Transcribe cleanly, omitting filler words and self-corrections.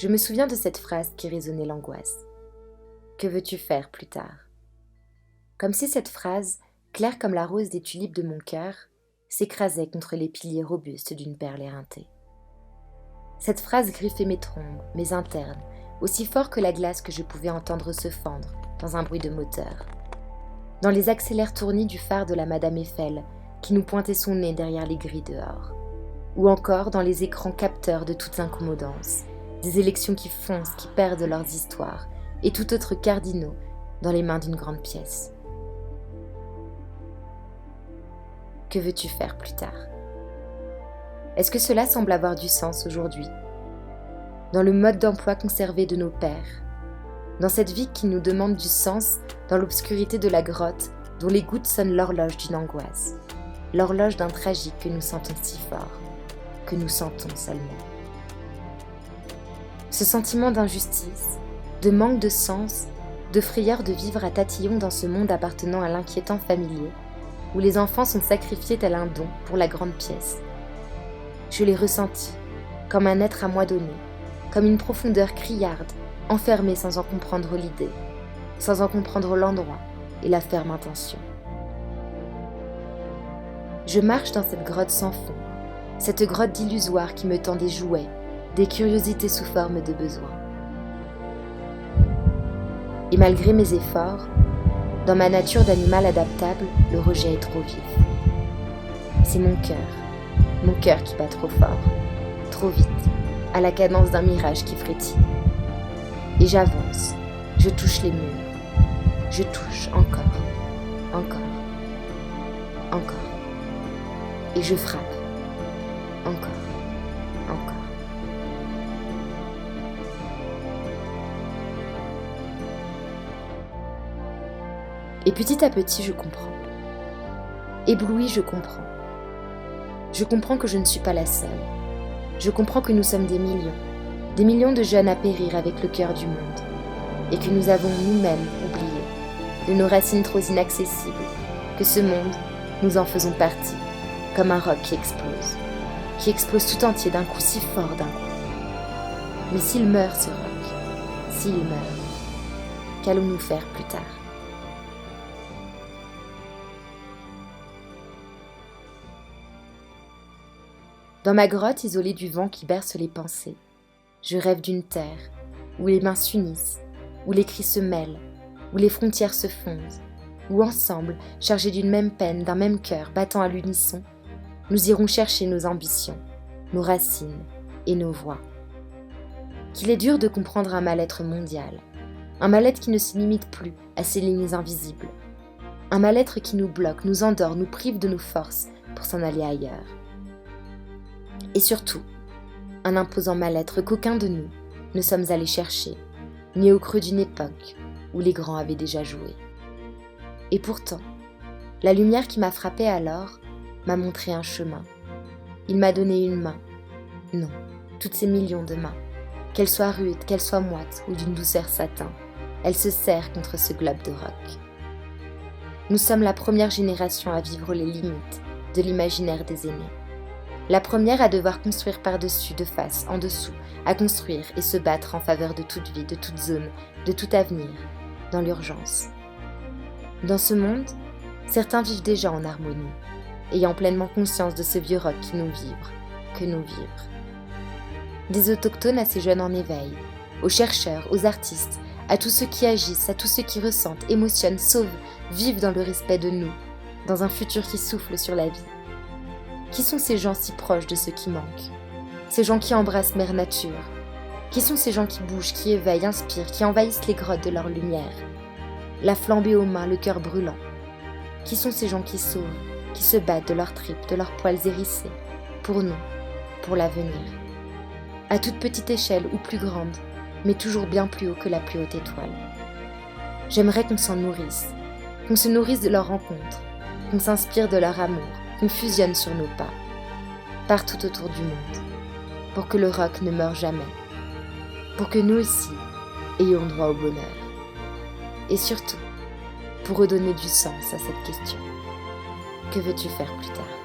Je me souviens de cette phrase qui résonnait l'angoisse. Que veux-tu faire plus tard ? Comme si cette phrase, claire comme la rose des tulipes de mon cœur, s'écrasait contre les piliers robustes d'une perle éreintée. Cette phrase griffait mes trompes, mes internes, aussi fort que la glace que je pouvais entendre se fendre dans un bruit de moteur. Dans les accélères tournis du phare de la Madame Eiffel qui nous pointait son nez derrière les grilles dehors. Ou encore dans les écrans capteurs de toute incommodance, des élections qui foncent, qui perdent leurs histoires, et tout autre cardinaux dans les mains d'une grande pièce. Que veux-tu faire plus tard ? Est-ce que cela semble avoir du sens aujourd'hui ? Dans le mode d'emploi conservé de nos pères, dans cette vie qui nous demande du sens dans l'obscurité de la grotte dont les gouttes sonnent l'horloge d'une angoisse, l'horloge d'un tragique que nous sentons si fort, que nous sentons seulement. Ce sentiment d'injustice, de manque de sens, de frayeur de vivre à tatillon dans ce monde appartenant à l'inquiétant familier, où les enfants sont sacrifiés tel un don pour la grande pièce. Je l'ai ressenti, comme un être à moi donné, comme une profondeur criarde, enfermée sans en comprendre l'idée, sans en comprendre l'endroit et la ferme intention. Je marche dans cette grotte sans fond, cette grotte d'illusoire qui me tend des jouets, des curiosités sous forme de besoins. Et malgré mes efforts, dans ma nature d'animal adaptable, le rejet est trop vif. C'est mon cœur qui bat trop fort, trop vite, à la cadence d'un mirage qui frétille. Et j'avance, je touche les murs, je touche encore, et je frappe, encore. Et petit à petit, je comprends. Ébloui, je comprends. Je comprends que je ne suis pas la seule. Je comprends que nous sommes des millions de jeunes à périr avec le cœur du monde, et que nous avons nous-mêmes oublié, de nos racines trop inaccessibles, que ce monde, nous en faisons partie, comme un roc qui explose tout entier d'un coup si fort d'un coup. Mais s'il meurt ce roc, s'il meurt, qu'allons-nous faire plus tard ? Dans ma grotte isolée du vent qui berce les pensées, je rêve d'une terre où les mains s'unissent, où les cris se mêlent, où les frontières se fondent, où ensemble, chargés d'une même peine, d'un même cœur battant à l'unisson, nous irons chercher nos ambitions, nos racines et nos voix. Qu'il est dur de comprendre un mal-être mondial, un mal-être qui ne se limite plus à ces lignes invisibles, un mal-être qui nous bloque, nous endort, nous prive de nos forces pour s'en aller ailleurs. Et surtout, un imposant mal-être qu'aucun de nous ne sommes allés chercher, ni au creux d'une époque où les grands avaient déjà joué. Et pourtant, la lumière qui m'a frappée alors m'a montré un chemin. Il m'a donné une main. Non, toutes ces millions de mains, qu'elles soient rudes, qu'elles soient moites ou d'une douceur satin, elles se serrent contre ce globe de roc. Nous sommes la première génération à vivre les limites de l'imaginaire des aînés. La première à devoir construire par-dessus, de face, en dessous, à construire et se battre en faveur de toute vie, de toute zone, de tout avenir, dans l'urgence. Dans ce monde, certains vivent déjà en harmonie, ayant pleinement conscience de ce vieux roc qui nous vibre, que nous vivre. Des autochtones à ces jeunes en éveil, aux chercheurs, aux artistes, à tous ceux qui agissent, à tous ceux qui ressentent, émotionnent, sauvent, vivent dans le respect de nous, dans un futur qui souffle sur la vie. Qui sont ces gens si proches de ceux qui manquent ? Ces gens qui embrassent Mère Nature ? Qui sont ces gens qui bougent, qui éveillent, inspirent, qui envahissent les grottes de leur lumière ? La flambée aux mains, le cœur brûlant. Qui sont ces gens qui sauvent, qui se battent de leurs tripes, de leurs poils hérissés, pour nous, pour l'avenir ? À toute petite échelle ou plus grande, mais toujours bien plus haut que la plus haute étoile. J'aimerais qu'on s'en nourrisse, qu'on se nourrisse de leur rencontre, qu'on s'inspire de leur amour, qu'on fusionne sur nos pas, partout autour du monde, pour que le roc ne meure jamais, pour que nous aussi ayons droit au bonheur, et surtout, pour redonner du sens à cette question. Que veux-tu faire plus tard ?